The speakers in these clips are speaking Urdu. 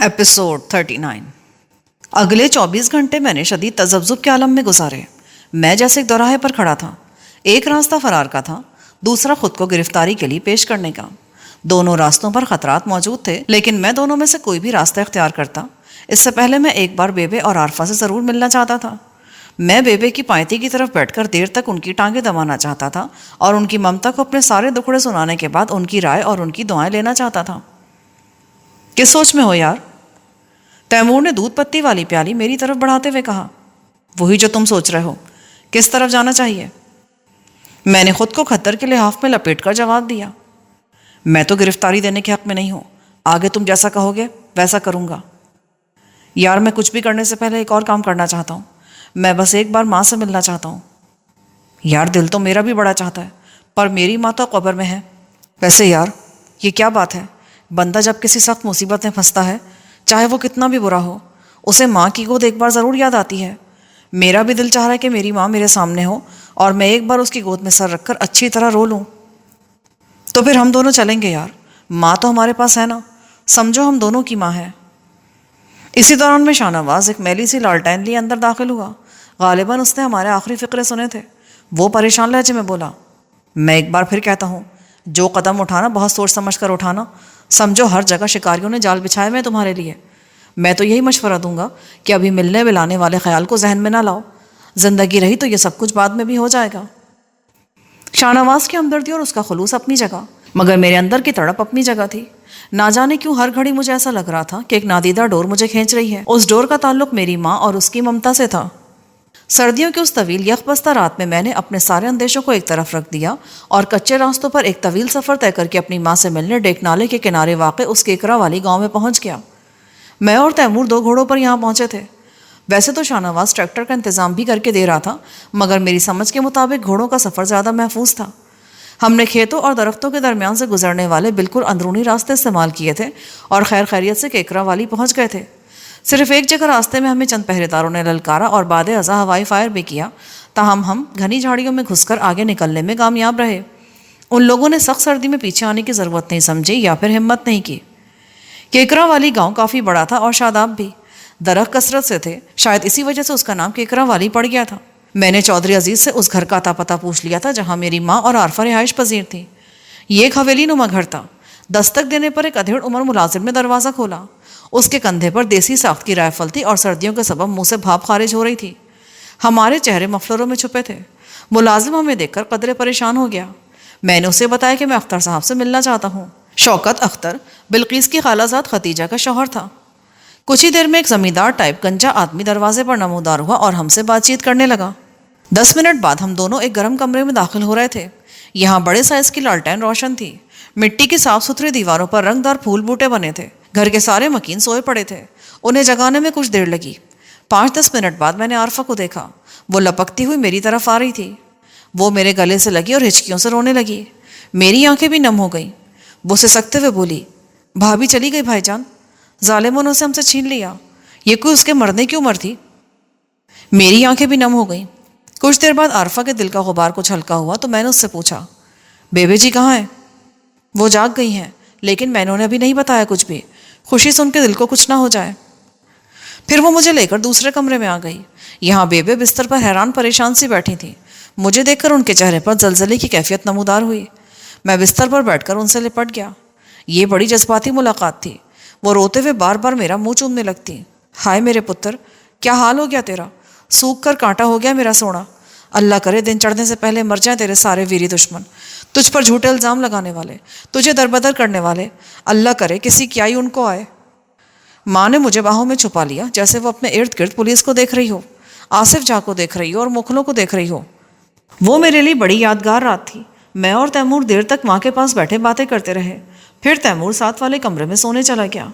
ایپیسوڈ 39۔ اگلے 24 گھنٹے میں نے شدید تذبذب کے عالم میں گزارے۔ میں جیسے ایک دوراہے پر کھڑا تھا۔ ایک راستہ فرار کا تھا، دوسرا خود کو گرفتاری کے لیے پیش کرنے کا۔ دونوں راستوں پر خطرات موجود تھے، لیکن میں دونوں میں سے کوئی بھی راستہ اختیار کرتا اس سے پہلے میں ایک بار بیبے اور عارفہ سے ضرور ملنا چاہتا تھا۔ میں بیبے کی پائتی کی طرف بیٹھ کر دیر تک ان کی ٹانگیں دبانا چاہتا تھا اور ان کی ممتا کو اپنے سارے دکھڑے سنانے کے بعد ان کی رائے اور ان کی دعائیں لینا چاہتا تھا۔ کس سوچ میں ہو یار؟ تیمور نے دودھ پتی والی پیالی میری طرف بڑھاتے ہوئے کہا۔ وہی جو تم سوچ رہے ہو، کس طرف جانا چاہیے؟ میں نے خود کو کھتر کے لحاف میں لپیٹ کر جواب دیا۔ میں تو گرفتاری دینے کے حق میں نہیں ہوں، آگے تم جیسا کہو گے ویسا کروں گا۔ یار میں کچھ بھی کرنے سے پہلے ایک اور کام کرنا چاہتا ہوں، میں بس ایک بار ماں سے ملنا چاہتا ہوں۔ یار دل تو میرا بھی بڑا چاہتا ہے، پر میری ماں تو قبر میں ہے۔ ویسے یار یہ کیا بات ہے، بندہ جب کسی سخت مصیبت میں پھنستا ہے، چاہے وہ کتنا بھی برا ہو، اسے ماں کی گود ایک بار ضرور یاد آتی ہے۔ میرا بھی دل چاہ رہا ہے کہ میری ماں میرے سامنے ہو اور میں ایک بار اس کی گود میں سر رکھ کر اچھی طرح رو لوں۔ تو پھر ہم دونوں چلیں گے یار، ماں تو ہمارے پاس ہے نا، سمجھو ہم دونوں کی ماں ہے۔ اسی دوران میں شاہ نواز ایک میلی سی لالٹین لیے اندر داخل ہوا۔ غالباً اس نے ہمارے آخری فقرے سنے تھے۔ وہ پریشان لہجے میں بولا، میں ایک بار پھر کہتا ہوں، جو قدم اٹھانا بہت سوچ سمجھ کر اٹھانا، سمجھو ہر جگہ شکاریوں نے جال بچھائے ہوئے تمہارے لیے۔ میں تو یہی مشورہ دوں گا کہ ابھی ملنے ملانے والے خیال کو ذہن میں نہ لاؤ، زندگی رہی تو یہ سب کچھ بعد میں بھی ہو جائے گا۔ شاہ نواز کی ہمدردی اور اس کا خلوص اپنی جگہ، مگر میرے اندر کی تڑپ اپنی جگہ تھی۔ نہ جانے کیوں ہر گھڑی مجھے ایسا لگ رہا تھا کہ ایک نادیدہ ڈور مجھے کھینچ رہی ہے۔ اس ڈور کا تعلق میری ماں اور اس کی ممتا سے تھا۔ سردیوں کی اس طویل یخ بستہ رات میں نے اپنے سارے اندیشوں کو ایک طرف رکھ دیا اور کچے راستوں پر ایک طویل سفر طے کر کے اپنی ماں سے ملنے ڈیک نالے کے کنارے واقع اس کیکرا والی گاؤں میں پہنچ گیا۔ میں اور تیمور 2 گھوڑوں پر یہاں پہنچے تھے۔ ویسے تو شاہ نواز ٹریکٹر کا انتظام بھی کر کے دے رہا تھا، مگر میری سمجھ کے مطابق گھوڑوں کا سفر زیادہ محفوظ تھا۔ ہم نے کھیتوں اور درختوں کے درمیان سے گزرنے والے بالکل اندرونی راستے استعمال کیے تھے اور خیر خیریت سے کیکرا والی پہنچ گئے تھے۔ صرف ایک جگہ راستے میں ہمیں چند پہرے داروں نے للکارا اور بعد ازاں ہوائی فائر بھی کیا، تاہم ہم گھنی جھاڑیوں میں گھس کر آگے نکلنے میں کامیاب رہے۔ ان لوگوں نے سخت سردی میں پیچھے آنے کی ضرورت نہیں سمجھی یا پھر ہمت نہیں کی۔ کیکرا والی گاؤں کافی بڑا تھا اور شاداب بھی، درخت کثرت سے تھے، شاید اسی وجہ سے اس کا نام کیکرا والی پڑ گیا تھا۔ میں نے چودھری عزیز سے اس گھر کا اتا پتہ پوچھ لیا تھا جہاں میری ماں اور عارفہ رہائش پذیر تھی۔ یہ ایک حویلی نما گھر تھا۔ دستک دینے پر ایک ادھیڑ عمر ملازم نے دروازہ کھولا۔ اس کے کندھے پر دیسی ساخت کی رائفل تھی اور سردیوں کے سبب منہ سے بھاپ خارج ہو رہی تھی۔ ہمارے چہرے مفلروں میں چھپے تھے۔ ملازم ہمیں دیکھ کر قدرے پریشان ہو گیا۔ میں نے اسے بتایا کہ میں اختر صاحب سے ملنا چاہتا ہوں۔ شوکت اختر بلقیس کی خالہ زاد ختیجہ کا شوہر تھا۔ کچھ ہی دیر میں ایک زمیندار ٹائپ گنجا آدمی دروازے پر نمودار ہوا اور ہم سے بات چیت کرنے لگا۔ 10 منٹ بعد ہم دونوں ایک گرم کمرے میں داخل ہو رہے تھے۔ یہاں بڑے سائز کی لالٹین روشن تھی۔ مٹی کی صاف ستھری دیواروں پر رنگ دار پھول بوٹے بنے تھے۔ گھر کے سارے مکین سوئے پڑے تھے۔ انہیں جگانے میں کچھ دیر لگی۔ 5-10 منٹ بعد میں نے عارفہ کو دیکھا۔ وہ لپکتی ہوئی میری طرف آ رہی تھی۔ وہ میرے گلے سے لگی اور ہچکیوں سے رونے لگی۔ میری آنکھیں بھی نم ہو گئیں۔ وہ سسکتے ہوئے بولی، بھابھی چلی گئی بھائی جان، ظالموں نے اسے ہم سے چھین لیا۔ یہ کوئی اس کے مرنے کی عمر تھی۔ میری آنکھیں بھی نم ہو گئیں۔ کچھ دیر بعد عارفہ کے دل کا غبار کچھ ہلکا ہوا تو میں نے اس سے پوچھا، بیبے جی کہاں ہیں؟ وہ جاگ گئی ہیں، لیکن میں نے انہیں ابھی نہیں بتایا کچھ بھی، خوشی سے ان کے دل کو کچھ نہ ہو جائے۔ پھر وہ مجھے لے کر دوسرے کمرے میں آ گئی۔ یہاں بیبے بستر پر حیران پریشان سی بیٹھی تھی۔ مجھے دیکھ کر ان کے چہرے پر زلزلے کی کیفیت نمودار ہوئی۔ میں بستر پر بیٹھ کر ان سے لپٹ گیا۔ یہ بڑی جذباتی ملاقات تھی۔ وہ روتے ہوئے بار بار میرا منہ چومنے لگتی۔ ہائے میرے پتر، کیا حال ہو گیا تیرا، سوکھ کر کانٹا ہو گیا میرا سونا۔ اللہ کرے دن چڑھنے سے پہلے مر جائیں تیرے سارے ویری دشمن، تجھ پر جھوٹے الزام لگانے والے، تجھے دربدر کرنے والے۔ اللہ کرے کسی کی آئی ان کو آئے۔ ماں نے مجھے باہوں میں چھپا لیا جیسے وہ اپنے ارد گرد پولیس کو دیکھ رہی ہو، آصف جا کو دیکھ رہی ہو اور مکھلوں کو دیکھ رہی ہو۔ وہ میرے لیے بڑی یادگار رات تھی۔ میں اور تیمور دیر تک ماں کے پاس بیٹھے باتیں کرتے رہے۔ پھر تیمور ساتھ والے کمرے میں سونے چلا گیا۔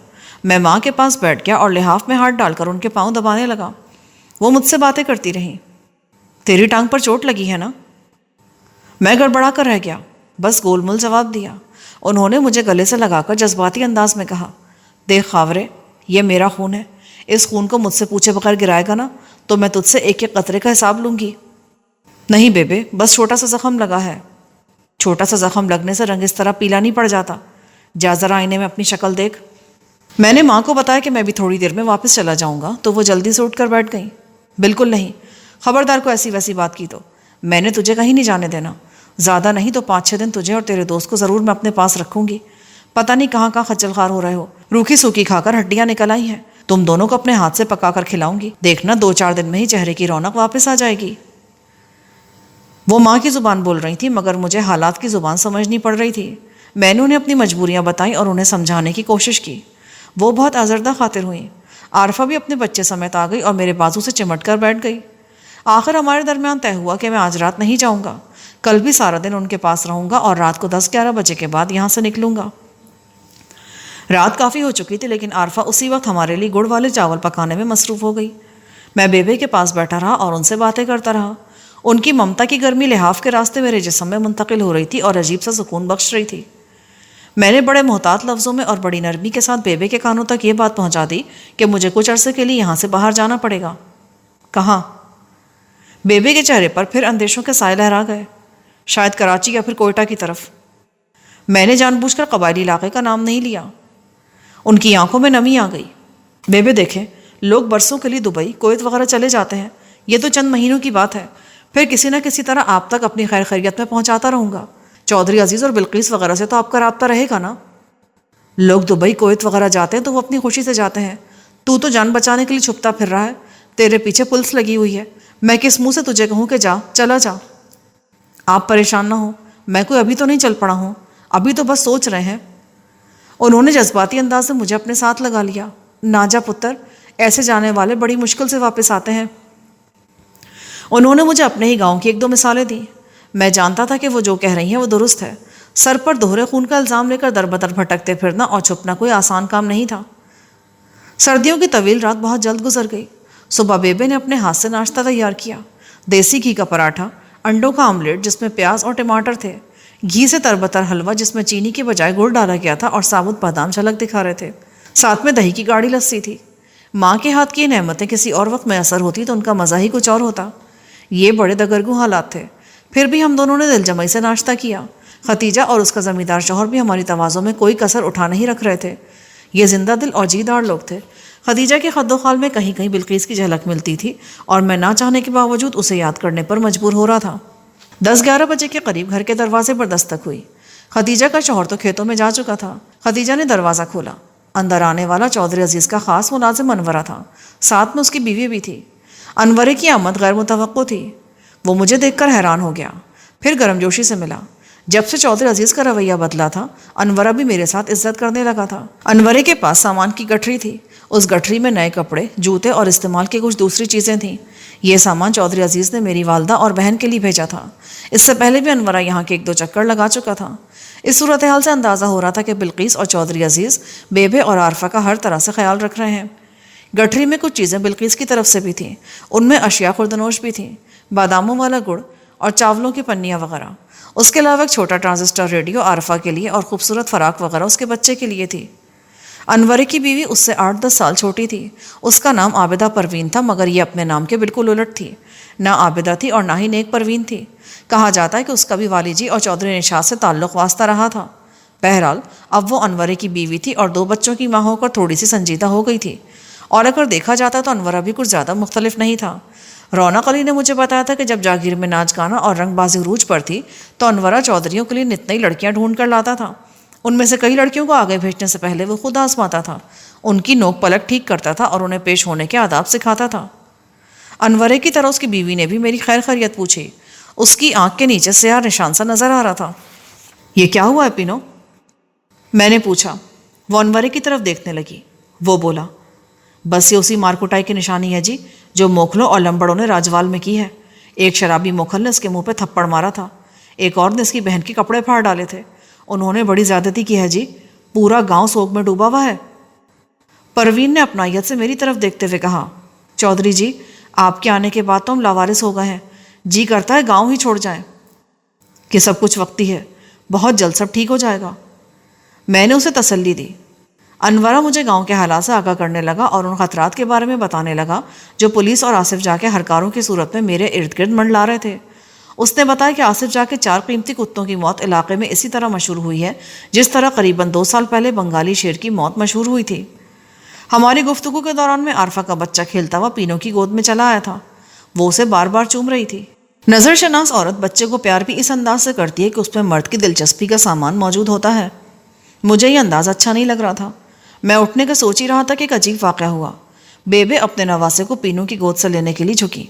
میں ماں کے پاس بیٹھ گیا اور لحاف میں ہاتھ ڈال کر ان کے پاؤں دبانے لگا۔ وہ مجھ سے باتیں کرتی رہیں۔ تیری ٹانگ پر چوٹ لگی ہے نا؟ میں گڑبڑا کر رہ گیا، بس گول مول جواب دیا۔ انہوں نے مجھے گلے سے لگا کر جذباتی انداز میں کہا، دیکھ خاورے، یہ میرا خون ہے، اس خون کو مجھ سے پوچھے بغیر گرائے گا نا تو میں تجھ سے ایک ایک قطرے کا حساب لوں گی۔ نہیں بیبے، بس چھوٹا سا زخم لگا ہے۔ چھوٹا سا زخم لگنے سے رنگ اس طرح پیلا نہیں پڑ جاتا، جا ذرا آئینے میں اپنی شکل دیکھ۔ میں نے ماں کو بتایا کہ میں بھی تھوڑی دیر میں واپس چلا جاؤں گا، تو وہ جلدی سے اٹھ کر بیٹھ گئیں۔ بالکل نہیں، خبردار کو ایسی ویسی بات کی تو میں نے تجھے کہیں نہیں جانے دینا۔ زیادہ نہیں تو 5-6 دن تجھے اور تیرے دوست کو ضرور میں اپنے پاس رکھوں گی۔ پتہ نہیں کہاں کہاں خچل خوار ہو رہے ہو، روکھی سوکھی کھا کر ہڈیاں نکل آئی ہیں۔ تم دونوں کو اپنے ہاتھ سے پکا کر کھلاؤں گی، دیکھنا 2-4 دن میں ہی چہرے کی رونق واپس آ جائے گی۔ وہ ماں کی زبان بول رہی تھی، مگر مجھے حالات کی زبان سمجھنی پڑ رہی تھی۔ میں نے انہیں اپنی مجبوریاں بتائیں اور انہیں سمجھانے کی کوشش کی۔ وہ بہت آزردہ خاطر ہوئیں۔ عارفہ بھی اپنے بچے سمیت آ گئی اور میرے بازو سے چمٹ کر بیٹھ گئی۔ آخر ہمارے درمیان طے ہوا کہ میں آج رات نہیں جاؤں گا، کل بھی سارا دن ان کے پاس رہوں گا اور رات کو 10-11 بجے کے بعد یہاں سے نکلوں گا۔ رات کافی ہو چکی تھی، لیکن عارفہ اسی وقت ہمارے لیے گڑ والے چاول پکانے میں مصروف ہو گئی۔ میں بیبے کے پاس بیٹھا رہا اور ان سے باتیں کرتا رہا۔ ان کی ممتا کی گرمی لحاف کے راستے میرے جسم میں منتقل ہو رہی تھی اور عجیب سا سکون بخش رہی تھی۔ میں نے بڑے محتاط لفظوں میں اور بڑی نرمی کے ساتھ بیبے کے کانوں تک یہ بات پہنچا دی کہ مجھے کچھ عرصے کے لیے یہاں سے باہر جانا پڑے گا۔ کہاں؟ بیبے کے چہرے پر پھر اندیشوں کے سائے لہرا گئے۔ شاید کراچی یا پھر کوئٹہ کی طرف۔ میں نے جان بوجھ کر قبائلی علاقے کا نام نہیں لیا۔ ان کی آنکھوں میں نمی آ گئی۔ بیبے دیکھیں، لوگ برسوں کے لیے دبئی، کویت وغیرہ چلے جاتے ہیں، یہ تو چند مہینوں کی بات ہے، پھر کسی نہ کسی طرح آپ تک اپنی خیر خیریت میں پہنچاتا رہوں گا۔ چودھری عزیز اور بلقیس وغیرہ سے تو آپ کا رابطہ رہے گا نا؟ لوگ دبئی کویت وغیرہ جاتے ہیں تو وہ اپنی خوشی سے جاتے ہیں، تو جان بچانے کے لیے چھپتا پھر رہا ہے، تیرے پیچھے پولیس لگی ہوئی ہے، میں کس منہ سے تجھے کہوں کہ چلا جا۔ آپ پریشان نہ ہوں، میں کوئی ابھی تو نہیں چل پڑا ہوں، ابھی تو بس سوچ رہے ہیں۔ انہوں نے جذباتی انداز سے مجھے اپنے ساتھ لگا لیا۔ نہ جا پتر، ایسے جانے والے بڑی مشکل سے واپس آتے ہیں۔ انہوں نے مجھے اپنے ہی گاؤں کی 1-2 مثالیں دیں۔ میں جانتا تھا کہ وہ جو کہہ رہی ہیں وہ درست ہے۔ سر پر دوہرے خون کا الزام لے کر در بدر بھٹکتے پھرنا اور چھپنا کوئی آسان کام نہیں تھا۔ سردیوں کی طویل رات بہت جلد گزر گئی۔ صبح بیبے نے اپنے ہاتھ سے ناشتہ تیار کیا۔ دیسی گھی کا پراٹھا، انڈوں کا آملیٹ جس میں پیاز اور ٹماٹر تھے، گھی سے تربتر حلوہ جس میں چینی کے بجائے گڑ ڈالا گیا تھا اور ثابت بادام جھلک دکھا رہے تھے، ساتھ میں دہی کی گاڑی لسی تھی۔ ماں کے ہاتھ کی نعمتیں کسی اور وقت میسر ہوتی تو ان کا مزہ ہی کچھ اور ہوتا۔ یہ بڑے دگرگوں حالات تھے، پھر بھی ہم دونوں نے دل جمعی سے ناشتہ کیا۔ ختیجہ اور اس کا زمیندار شوہر بھی ہماری تواضع میں کوئی کسر اٹھا نہیں رکھ رہے تھے۔ یہ زندہ دل اور جی دار لوگ تھے۔ ختیجہ کے خد و خال میں کہیں کہیں بلقیس کی جھلک ملتی تھی اور میں نہ چاہنے کے باوجود اسے یاد کرنے پر مجبور ہو رہا تھا۔ 10-11 بجے کے قریب گھر کے دروازے پر دستک ہوئی۔ ختیجہ کا شوہر تو کھیتوں میں جا چکا تھا۔ ختیجہ نے دروازہ کھولا۔ اندر آنے والا چودھری عزیز کا خاص ملازم انورہ تھا، ساتھ میں اس کی بیوی بھی تھی۔ انورے کی آمد غیر متوقع تھی۔ وہ مجھے دیکھ کر حیران ہو گیا، پھر گرم جوشی سے ملا۔ جب سے چودھری عزیز کا رویہ بدلا تھا، انورہ بھی میرے ساتھ عزت کرنے لگا تھا۔ انورے کے پاس سامان کی گٹھری تھی، اس گٹھری میں نئے کپڑے، جوتے اور استعمال کی کچھ دوسری چیزیں تھیں۔ یہ سامان چودھری عزیز نے میری والدہ اور بہن کے لیے بھیجا تھا۔ اس سے پہلے بھی انورہ یہاں کے 1-2 چکر لگا چکا تھا۔ اس صورتحال سے اندازہ ہو رہا تھا کہ بلقیس اور چودھری عزیز بیبے اور عارفہ کا ہر طرح سے خیال رکھ رہے ہیں۔ گٹھری میں کچھ چیزیں بلقیس کی طرف سے بھی تھیں، ان میں اشیاء خوردنوش بھی تھیں، باداموں والا گڑ اور چاولوں کی پنیاں وغیرہ۔ اس کے علاوہ ایک چھوٹا ٹرانزسٹر ریڈیو عارفہ کے لیے اور خوبصورت فراق وغیرہ اس کے بچے کے لیے تھی۔ انورے کی بیوی اس سے 8-10 سال چھوٹی تھی۔ اس کا نام عابدہ پروین تھا، مگر یہ اپنے نام کے بالکل الٹ تھی۔ نہ عابدہ تھی اور نہ ہی نیک پروین تھی۔ کہا جاتا ہے کہ اس کا بھی والی جی اور چودھری نشاط سے تعلق واسطہ رہا تھا۔ بہرحال اب وہ انورے کی بیوی تھی اور 2 بچوں کی ماں ہو کر تھوڑی سی سنجیدہ ہو گئی تھی، اور اگر دیکھا جاتا تو انورہ بھی کچھ زیادہ مختلف نہیں تھا۔ رونق علی نے مجھے بتایا تھا کہ جب جاگیر میں ناچ گانا اور رنگ بازی عروج پر تھی تو انورہ چودھریوں کے لیے نت نئی لڑکیاں ڈھونڈ کر لاتا تھا۔ ان میں سے کئی لڑکیوں کو آگے بھیجنے سے پہلے وہ خود آزماتا تھا، ان کی نوک پلک ٹھیک کرتا تھا اور انہیں پیش ہونے کے آداب سکھاتا تھا۔ انورے کی طرح اس کی بیوی نے بھی میری خیر خیریت پوچھی۔ اس کی آنکھ کے نیچے سیاہ نشان سا نظر آ رہا تھا۔ یہ کیا ہوا ہے پینو؟ میں نے پوچھا۔ وہ انورے کی طرف دیکھنے لگی۔ وہ بولا، بس یہ اسی مار کٹائی کی نشانی ہے جی جو موکھلوں اور لمبڑوں نے راجوال میں کی ہے۔ ایک شرابی موکھل نے اس کے منہ پہ تھپڑ مارا تھا، ایک اور نے اس کی بہن کے کپڑے پھاڑ ڈالے تھے۔ انہوں نے بڑی زیادتی کی ہے جی، پورا گاؤں سوگ میں ڈوبا ہوا ہے۔ پروین نے اپنائیت سے میری طرف دیکھتے ہوئے کہا، چودھری جی آپ کے آنے کے بعد تو ہم لاوارث ہو گئے ہیں، جی کرتا ہے گاؤں ہی چھوڑ جائیں۔ کہ سب کچھ وقتی ہے، بہت جلد سب ٹھیک ہو جائے گا۔ میں نے اسے تسلی دی۔ انورہ مجھے گاؤں کے حالات سے آگاہ کرنے لگا اور ان خطرات کے بارے میں بتانے لگا جو پولیس اور آصف جا کے ہرکاروں کی صورت میں میرے ارد گرد منڈلا رہے تھے۔ اس نے بتایا کہ آصف جا کے 4 قیمتی کتوں کی موت علاقے میں اسی طرح مشہور ہوئی ہے جس طرح قریباً 2 سال پہلے بنگالی شیر کی موت مشہور ہوئی تھی۔ ہماری گفتگو کے دوران میں عارفہ کا بچہ کھیلتا ہوا پینو کی گود میں چلا آیا تھا. وہ اسے بار بار چوم رہی تھی. نظر شناس عورت بچے کو پیار بھی اس انداز سے کرتی ہے کہ اس میں مرد کی دلچسپی کا سامان موجود ہوتا ہے. مجھے یہ انداز اچھا نہیں لگ رہا تھا. میں اٹھنے کا سوچ ہی رہا تھا کہ ایک عجیب واقعہ ہوا. بیبے اپنے نواسے کو پینو کی گود سے لینے کے لیے جھکی.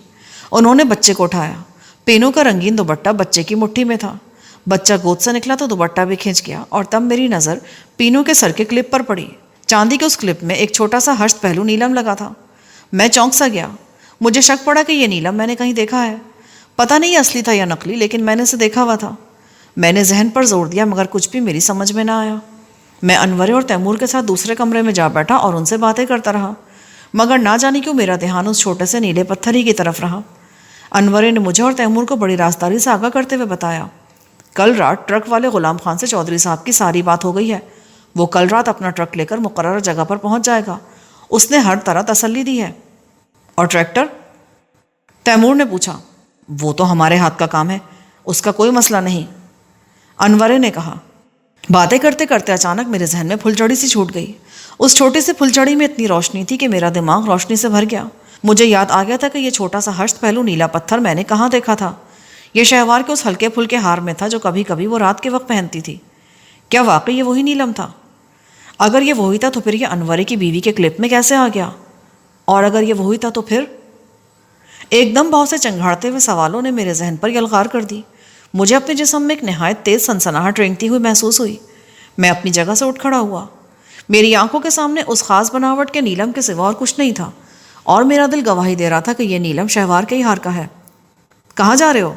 انہوں نے بچے کو اٹھایا. پینو کا رنگین دوپٹہ بچے کی مٹھی میں تھا. بچہ گود سے نکلا تو دوپٹہ بھی کھینچ گیا اور تب میری نظر پینو کے سر کے کلپ پر پڑی. چاندی کے اس کلپ میں ایک چھوٹا سا ہست پہلو نیلم لگا تھا. میں چونک سا گیا. مجھے شک پڑا کہ یہ نیلم میں نے کہیں دیکھا ہے. پتہ نہیں یہ اصلی تھا یا نقلی، لیکن میں نے اسے دیکھا ہوا تھا. میں نے ذہن پر زور دیا مگر کچھ بھی میری سمجھ میں نہ آیا. میں انورے اور تیمور کے ساتھ دوسرے کمرے میں جا بیٹھا اور ان سے باتیں کرتا رہا، مگر نہ جانے کیوں میرا دھیان اس چھوٹے سے نیلے پتھر ہی کی طرف رہا. انورے نے مجھے اور تیمور کو بڑی رازداری سے آگاہ کرتے ہوئے بتایا، کل رات ٹرک والے غلام خان سے چودھری صاحب کی ساری بات ہو گئی ہے. وہ کل رات اپنا ٹرک لے کر مقررہ جگہ پر پہنچ جائے گا. اس نے ہر طرح تسلی دی ہے. اور ٹریکٹر؟ تیمور نے پوچھا. وہ تو ہمارے ہاتھ کا کام ہے، اس کا کوئی مسئلہ نہیں، انورے نے کہا. باتیں کرتے کرتے اچانک میرے ذہن میں پھلجھڑی سی چھوٹ گئی. اس چھوٹی سی پھلجھڑی میں اتنی روشنی تھی کہ میرا دماغ روشنی سے بھر گیا. مجھے یاد آ گیا تھا کہ یہ چھوٹا سا ہست پہلو نیلا پتھر میں نے کہاں دیکھا تھا. یہ شہوار کے اس ہلکے پھلکے ہار میں تھا جو کبھی کبھی وہ رات کے وقت پہنتی تھی. کیا واقعی یہ وہی نیلم تھا؟ اگر یہ وہی تھا تو پھر یہ انورے کی بیوی کے کلپ میں کیسے آ گیا؟ اور اگر یہ وہی تھا تو پھر؟ ایک دم بہت سے چنگھاڑتے ہوئے سوالوں نے میرے ذہن پر یلغار کر دی. مجھے اپنے جسم میں ایک نہایت تیز سنسناہٹ رینگتی ہوئی محسوس ہوئی. میں اپنی جگہ سے اٹھ کھڑا ہوا. میری آنکھوں کے سامنے اس خاص بناوٹ کے نیلم کے سوا اور کچھ نہیں تھا، اور میرا دل گواہی دے رہا تھا کہ یہ نیلم شہوار کے ہی ہار کا ہے. کہاں جا رہے ہو؟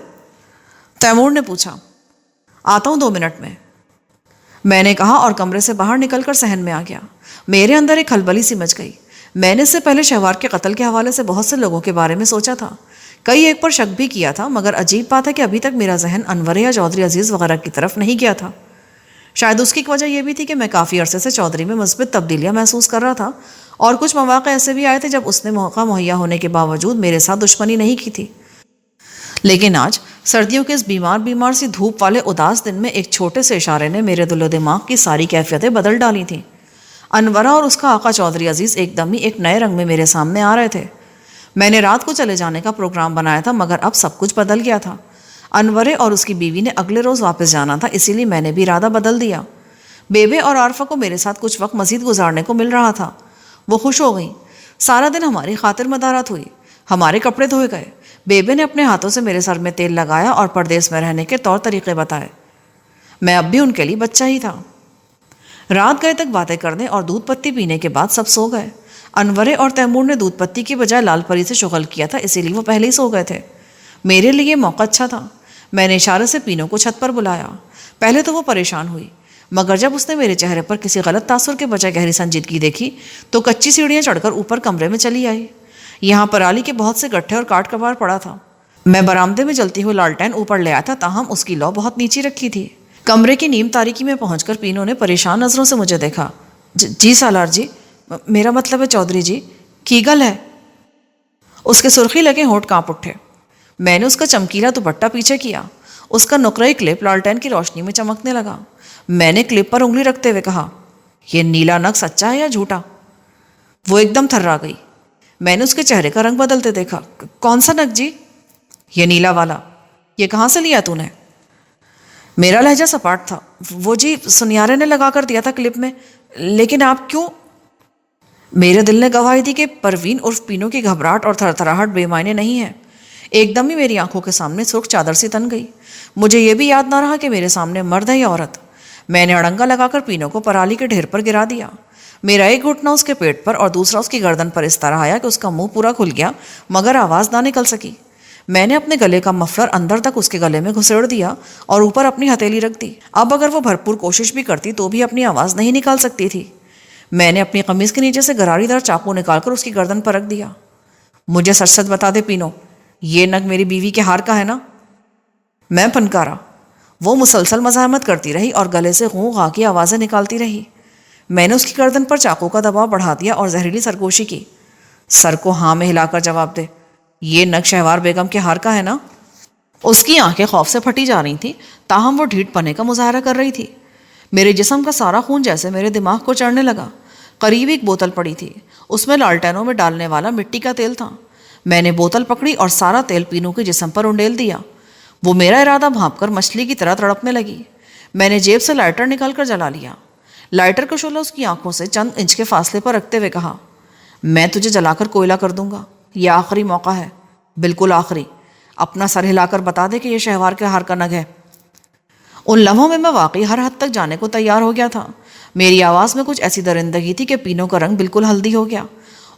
تیمور نے پوچھا. آتا ہوں 2 منٹ میں نے کہا اور کمرے سے باہر نکل کر صحن میں آ گیا. میرے اندر ایک کھلبلی سی مچ گئی. میں نے اس سے پہلے شہوار کے قتل کے حوالے سے بہت سے لوگوں کے بارے میں سوچا تھا، کئی ایک پر شک بھی کیا تھا، مگر عجیب بات ہے کہ ابھی تک میرا ذہن انورے یا چودھری عزیز وغیرہ کی طرف نہیں گیا تھا. شاید اس کی ایک وجہ یہ بھی تھی کہ میں کافی عرصے سے چودھری میں مثبت تبدیلیاں محسوس کر رہا تھا، اور کچھ مواقع ایسے بھی آئے تھے جب اس نے موقع مہیا ہونے کے باوجود میرے ساتھ دشمنی نہیں کی تھی. لیکن آج سردیوں کے اس بیمار سی دھوپ والے اداس دن میں ایک چھوٹے سے اشارے نے میرے دل و دماغ کی ساری کیفیتیں بدل ڈالی تھیں. انورہ اور اس کا آقا چودھری عزیز ایک دم ہی ایک نئے رنگ میں میرے سامنے آ رہے تھے. میں نے رات کو چلے جانے کا پروگرام بنایا تھا، مگر اب سب کچھ بدل گیا تھا. انورے اور اس کی بیوی نے اگلے روز واپس جانا تھا، اسی لیے میں نے بھی ارادہ بدل دیا. بیبے اور عارفہ کو میرے ساتھ کچھ وقت مزید گزارنے کو مل رہا تھا. وہ خوش ہو گئیں. سارا دن ہماری خاطر مدارات ہوئی. ہمارے کپڑے دھوئے گئے. بیبے نے اپنے ہاتھوں سے میرے سر میں تیل لگایا اور پردیس میں رہنے کے طور طریقے بتائے. میں اب بھی ان کے لیے بچہ ہی تھا. رات گئے تک باتیں کرنے اور دودھ پتی پینے کے بعد سب سو گئے. انورے اور تیمور نے دودھ پتی کی بجائے لال پری سے شغل کیا تھا، اسی لیے وہ پہلے ہی سو گئے تھے. میرے لیے موقع اچھا تھا. میں نے اشارے سے پینو کو چھت پر بلایا. پہلے تو وہ پریشان ہوئی، مگر جب اس نے میرے چہرے پر کسی غلط تاثر کے بجائے گہری سنجیدگی دیکھی تو کچی سیڑھیاں چڑھ کر اوپر کمرے میں چلی آئی. یہاں پرالی کے بہت سے گٹھے اور کاٹ کباڑ پڑا تھا. میں برآمدے میں جلتی ہوئی لالٹین اوپر لے آیا تھا، تاہم اس کی لو بہت نیچی رکھی تھی. کمرے کی نیم تاریکی میں پہنچ کر پینو نے پریشان نظروں سے مجھے دیکھا. جی سالار جی، میرا مطلب ہے چودھری جی، کی گل ہے؟ اس کے سرخی لگے ہونٹ کانپ اٹھے. میں نے اس کا چمکیلا دوپٹہ پیچھے کیا. اس کا نقرئی کلپ لالٹین کی روشنی میں چمکنے لگا. میں نے کلپ پر انگلی رکھتے ہوئے کہا، یہ نیلا نگ سچا ہے یا جھوٹا؟ وہ ایک دم تھرا گئی. میں نے اس کے چہرے کا رنگ بدلتے دیکھا. کون سا نگ جی؟ یہ نیلا والا. یہ کہاں سے لیا تو نے؟ میرا لہجہ سپاٹ تھا. وہ جی سنیارے نے لگا کر دیا تھا کلپ میں. لیکن آپ کیوں؟ میرے دل نے گواہی دی کہ پروین عرف پینو کی گھبراہٹ اور تھر تھراہٹ بے معنی نہیں ہے. ایک دم ہی میری آنکھوں کے سامنے سرخ چادر سی تن گئی. مجھے یہ بھی یاد نہ رہا کہ میرے سامنے مرد ہے یا عورت. میں نے اڑنگا لگا کر پینو کو پرالی کے ڈھیر پر گرا دیا. میرا ایک گھٹنا اس کے پیٹ پر اور دوسرا اس کی گردن پر اس طرح آیا کہ اس کا منہ پورا کھل گیا، مگر آواز نہ نکل سکی. میں نے اپنے گلے کا مفلر اندر تک اس کے گلے میں گھسیڑ دیا اور اوپر اپنی ہتھیلی رکھ دی. اب اگر وہ بھرپور کوشش بھی کرتی تو بھی اپنی آواز نہیں نکال سکتی تھی. میں نے اپنی قمیض کے نیچے سے گراری دار چاقو نکال کر اس کی گردن پر رکھ دیا. مجھے سچ سچ بتا دے پینو، یہ نگ میری بیوی کے ہار کا ہے نا؟ میں پھنکارا. وہ مسلسل مزاحمت کرتی رہی اور گلے سے غوں غا کی آوازیں نکالتی رہی. میں نے اس کی گردن پر چاقو کا دباؤ بڑھا دیا اور زہریلی سرگوشی کی. سر کو ہاں میں ہلا کر جواب دے، یہ نگ شہوار بیگم کے ہار کا ہے نا؟ اس کی آنکھیں خوف سے پھٹی جا رہی تھیں، تاہم وہ ڈھیٹ پنے کا مظاہرہ کر رہی تھی. میرے جسم کا سارا خون جیسے میرے دماغ کو چڑھنے لگا. قریب ایک بوتل پڑی تھی، اس میں لالٹینوں میں ڈالنے والا مٹی کا تیل تھا۔ میں نے بوتل پکڑی اور سارا تیل پینو کے جسم پر انڈیل دیا۔ وہ میرا ارادہ بھانپ کر مچھلی کی طرح تڑپنے لگی۔ میں نے جیب سے لائٹر نکال کر جلا لیا۔ لائٹر کا شعلہ اس کی آنکھوں سے چند انچ کے فاصلے پر رکھتے ہوئے کہا، میں تجھے جلا کر کوئلہ کر دوں گا، یہ آخری موقع ہے، بالکل آخری۔ اپنا سر ہلا کر بتا دے کہ یہ شہوار کے ہار کا نگ ہے۔ ان لمحوں میں واقعی ہر حد تک جانے کو تیار ہو گیا تھا۔ میری آواز میں کچھ ایسی درندگی تھی کہ پینو کا رنگ بالکل ہلدی ہو گیا۔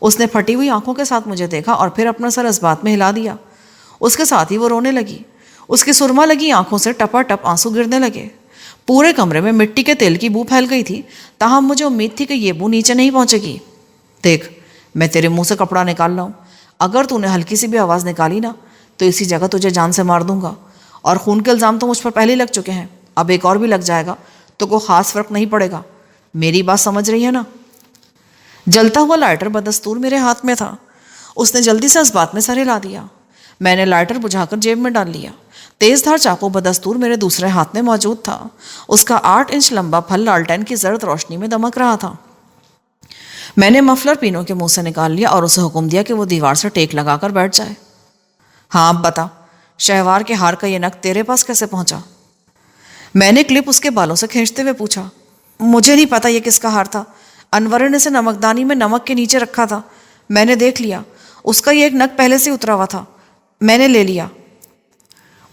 اس نے پھٹی ہوئی آنکھوں کے ساتھ مجھے دیکھا اور پھر اپنا سر اس بات میں ہلا دیا۔ اس کے ساتھ ہی وہ رونے لگی۔ اس کی سرما لگی آنکھوں سے ٹپا ٹپ آنسو گرنے لگے۔ پورے کمرے میں مٹی کے تیل کی بو پھیل گئی تھی، تاہم مجھے امید تھی کہ یہ بو نیچے نہیں پہنچے گی۔ دیکھ، میں تیرے منہ سے کپڑا نکال رہا ہوں، اگر تو نے ہلکی سی بھی آواز نکالی نا تو اسی جگہ تجھے جان سے مار دوں گا، اور خون کے الزام تو مجھ پر پہلے ہی لگ چکے ہیں، اب ایک اور بھی لگ جائے گا تو کوئی خاص فرق نہیں پڑے گا۔ میری بات سمجھ رہی ہے نا؟ جلتا ہوا لائٹر بدستور میرے ہاتھ میں تھا۔ اس نے جلدی سے اس بات میں سر ہلا دیا۔ میں نے لائٹر بجھا کر جیب میں ڈال لیا۔ تیز دھار چاقو بدستور میرے دوسرے ہاتھ میں موجود تھا۔ اس کا 8 انچ لمبا پھل لالٹین کی زرد روشنی میں دمک رہا تھا۔ میں نے مفلر پینو کے منہ سے نکال لیا اور اسے حکم دیا کہ وہ دیوار سے ٹیک لگا کر بیٹھ جائے۔ ہاں اب بتا، شہوار کے ہار کا یہ نگ تیرے پاس کیسے پہنچا؟ میں نے کلپ اس کے بالوں سے کھینچتے ہوئے پوچھا۔ مجھے نہیں پتا یہ کس کا ہار تھا، انور نے اسے نمکدانی میں نمک کے نیچے رکھا تھا، میں نے دیکھ لیا، اس کا یہ ایک نگ پہلے سے اترا ہوا تھا، میں نے لے لیا۔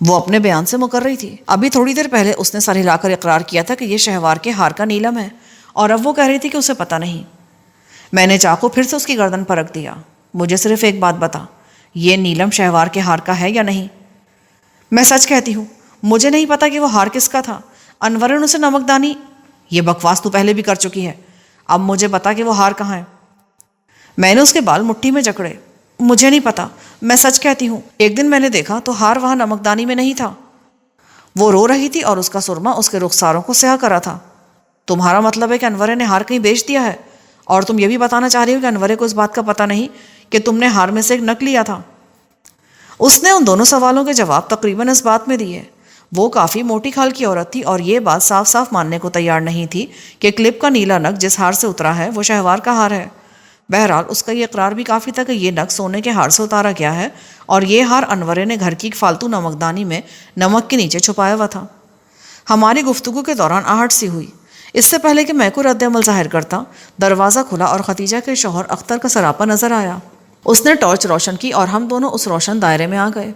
وہ اپنے بیان سے مکر رہی تھی۔ ابھی تھوڑی دیر پہلے اس نے سر ہلا کر اقرار کیا تھا کہ یہ شہوار کے ہار کا نیلم ہے، اور اب وہ کہہ رہی تھی کہ اسے پتہ نہیں۔ میں نے چاقو پھر سے اس کی گردن پر رکھ دیا۔ مجھے صرف ایک بات بتا، یہ نیلم شہوار کے ہار کا ہے یا نہیں؟ میں سچ کہتی ہوں، مجھے نہیں پتا کہ وہ ہار کس کا تھا، انور نے اسے نمکدانی… یہ بکواس تو پہلے بھی کر چکی ہے، اب مجھے بتا کہ وہ ہار کہاں ہے۔ میں نے اس کے بال مٹھی میں جکڑے۔ مجھے نہیں پتا، میں سچ کہتی ہوں، ایک دن میں نے دیکھا تو ہار وہاں نمکدانی میں نہیں تھا۔ وہ رو رہی تھی اور اس کا سرما اس کے رخساروں کو سیاہ کرا تھا۔ تمہارا مطلب ہے کہ انور نے ہار کہیں بیچ دیا ہے، اور تم یہ بھی بتانا چاہ رہی ہو کہ انور کو اس بات کا پتہ نہیں کہ تم نے ہار میں سے ایک نگ لیا تھا؟ اس نے ان دونوں سوالوں کے جواب تقریباً اس بات میں دیے۔ وہ کافی موٹی کھال کی عورت تھی اور یہ بات صاف صاف ماننے کو تیار نہیں تھی کہ کلپ کا نیلا نگ جس ہار سے اترا ہے وہ شہوار کا ہار ہے۔ بہرحال اس کا یہ اقرار بھی کافی تھا کہ یہ نگ سونے کے ہار سے اتارا گیا ہے، اور یہ ہار انور نے گھر کی ایک فالتو نمکدانی میں نمک کے نیچے چھپایا ہوا تھا۔ ہماری گفتگو کے دوران آہٹ سی ہوئی۔ اس سے پہلے کہ میں کوئی رد عمل ظاہر کرتا، دروازہ کھلا اور ختیجہ کے شوہر اختر کا سراپا نظر آیا۔ اس نے ٹارچ روشن کی اور ہم دونوں اس روشن دائرے میں آ گئے۔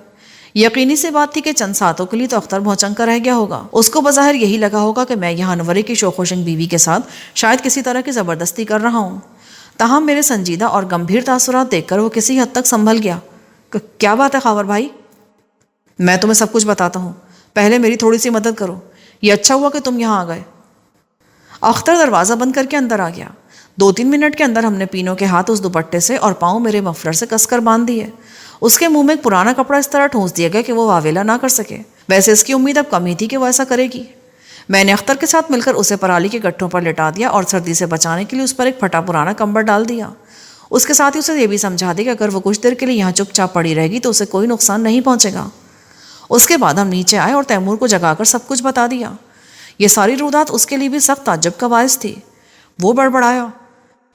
یقینی سی بات تھی کہ چند ساتوں کے لیے تو اختر بھونچنگ کا رہ گیا ہوگا۔ اس کو بظاہر یہی لگا ہوگا کہ میں یہاں انورے کی شوخ و شنگ بیوی کے ساتھ شاید کسی طرح کی زبردستی کر رہا ہوں۔ تاہم میرے سنجیدہ اور گمبھیر تاثرات دیکھ کر وہ کسی حد تک سنبھل گیا۔ کیا بات ہے خاور بھائی؟ میں تمہیں سب کچھ بتاتا ہوں، پہلے میری تھوڑی سی مدد کرو۔ یہ اچھا ہوا کہ تم یہاں آ گئے۔ اختر دروازہ بند کر کے اندر آ گیا۔ 2-3 منٹ کے اندر ہم نے پینو کے ہاتھ اس دوپٹے سے اور پاؤں میرے مفلر سے کس کر باندھ دیے۔ اس کے منہ میں ایک پرانا کپڑا اس طرح ٹھونس دیا گیا کہ وہ واویلا نہ کر سکے۔ ویسے اس کی امید اب کم ہی تھی کہ وہ ایسا کرے گی۔ میں نے اختر کے ساتھ مل کر اسے پرالی کے گٹھوں پر لٹا دیا اور سردی سے بچانے کے لیے اس پر ایک پھٹا پرانا کمبل ڈال دیا۔ اس کے ساتھ ہی اسے یہ بھی سمجھا دیا کہ اگر وہ کچھ دیر کے لیے یہاں چپ چاپ پڑی رہے گی تو اسے کوئی نقصان نہیں پہنچے گا۔ اس کے بعد ہم نیچے آئے اور تیمور کو جگا کر سب کچھ بتا دیا۔ یہ ساری رودات اس کے لیے بھی سخت تعجب کا باعث تھی۔ وہ بڑبڑایا،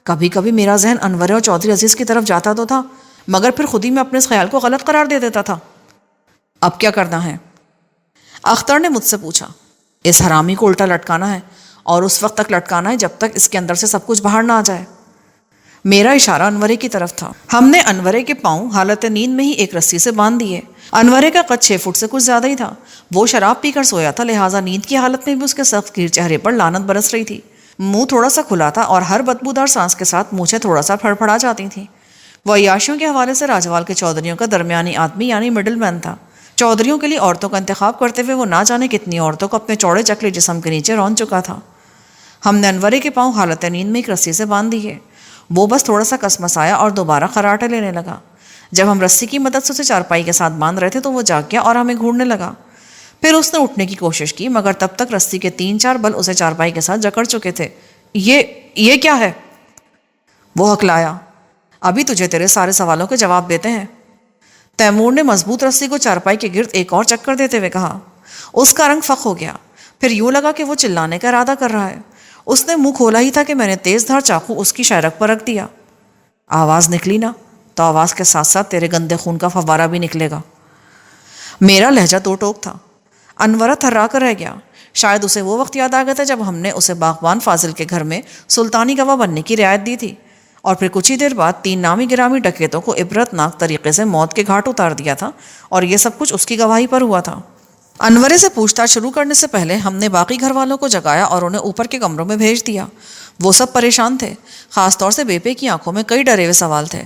کبھی کبھی میرا ذہن انور اور چودھری عزیز کی طرف جاتا تو تھا، مگر پھر خود ہی میں اپنے اس خیال کو غلط قرار دے دیتا تھا۔ اب کیا کرنا ہے؟ اختر نے مجھ سے پوچھا۔ اس حرامی کو الٹا لٹکانا ہے، اور اس وقت تک لٹکانا ہے جب تک اس کے اندر سے سب کچھ باہر نہ آ جائے۔ میرا اشارہ انورے کی طرف تھا۔ ہم نے انورے کے پاؤں حالت نیند میں ہی ایک رسی سے باندھ دیے۔ انورے کا قد 6 فٹ سے کچھ زیادہ ہی تھا۔ وہ شراب پی کر سویا تھا، لہٰذا نیند کی حالت میں بھی اس کے سخت گیر چہرے پر لعنت برس رہی تھی۔ منہ تھوڑا سا کھلا تھا اور ہر بدبودار سانس کے ساتھ مونچھیں تھوڑا سا پھڑپڑا جاتی تھیں۔ وہ عیاشیوں کے حوالے سے راجوال کے چودھریوں کا درمیانی آدمی یعنی مڈل مین تھا۔ چودھریوں کے لیے عورتوں کا انتخاب کرتے ہوئے وہ نہ جانے کتنی عورتوں کو اپنے چوڑے چکلے جسم کے نیچے رون چکا تھا۔ ہم نے انورے کے پاؤں حالت نیند میں ایک رسی سے باندھ دیے۔ وہ بس تھوڑا سا کسمسایا اور دوبارہ خراٹے لینے لگا۔ جب ہم رسی کی مدد سے اسے چارپائی کے ساتھ باندھ رہے تھے تو وہ جاگ گیا اور ہمیں گھورنے لگا۔ پھر اس نے اٹھنے کی کوشش کی، مگر تب تک رسی کے 3-4 بل اسے چارپائی کے ساتھ جکڑ چکے تھے۔ یہ کیا ہے؟ وہ ہکلایا۔ ابھی تجھے تیرے سارے سوالوں کے جواب دیتے ہیں۔ تیمور نے مضبوط رسی کو چارپائی کے گرد ایک اور چکر دیتے ہوئے کہا۔ اس کا رنگ فق ہو گیا، پھر یوں لگا کہ وہ چلانے کا ارادہ کر رہا ہے۔ اس نے منہ کھولا ہی تھا کہ میں نے تیز دھار چاقو اس کی شہرک پر رکھ دیا۔ آواز نکلی نا تو آواز کے ساتھ ساتھ تیرے گندے خون کا فوارہ بھی نکلے گا۔ میرا لہجہ دو ٹوک تھا۔ انورہ تھرا کر رہ گیا۔ شاید اسے وہ وقت یاد آ گیا تھا جب ہم نے اسے باغبان فاضل کے گھر میں سلطانی گواہ بننے کی رعایت دی تھی، اور پھر کچھ ہی دیر بعد 3 نامی گرامی ڈکیتوں کو عبرت ناک طریقے سے موت کے گھاٹ اتار دیا تھا، اور یہ سب کچھ اس کی گواہی پر ہوا تھا۔ انورے سے پوچھ تاچھ شروع کرنے سے پہلے ہم نے باقی گھر والوں کو جگایا اور انہیں اوپر کے کمروں میں بھیج دیا۔ وہ سب پریشان تھے، خاص طور سے بیپے کی آنکھوں میں کئی ڈرے ہوئے سوال تھے۔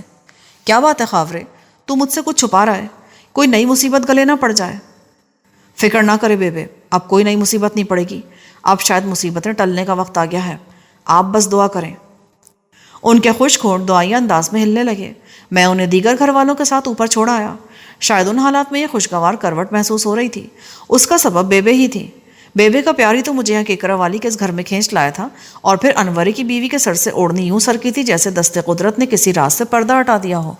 کیا بات ہے خاورے، تو مجھ سے کچھ چھپا رہا ہے؟ کوئی نئی مصیبت گلے نہ پڑ جائے؟ فکر نہ کرے بیبے، اب کوئی نئی مصیبت نہیں پڑے گی۔ اب شاید مصیبتیں ٹلنے کا وقت آ گیا ہے، آپ بس دعا کریں۔ ان کے خشک ہونٹ دعائیہ انداز میں ہلنے لگے۔ میں انہیں دیگر گھر والوں کے ساتھ اوپر چھوڑ آیا۔ شاید ان حالات میں یہ خوشگوار کروٹ محسوس ہو رہی تھی، اس کا سبب بیبے ہی تھی۔ بیبے کا پیار ہی تو مجھے یہاں کیکرا والی کے اس گھر میں کھینچ لایا تھا، اور پھر انوری کی بیوی کے سر سے اوڑھنی یوں سر کی تھی جیسے دست قدرت نے کسی راز سے پردہ ہٹا دیا ہو۔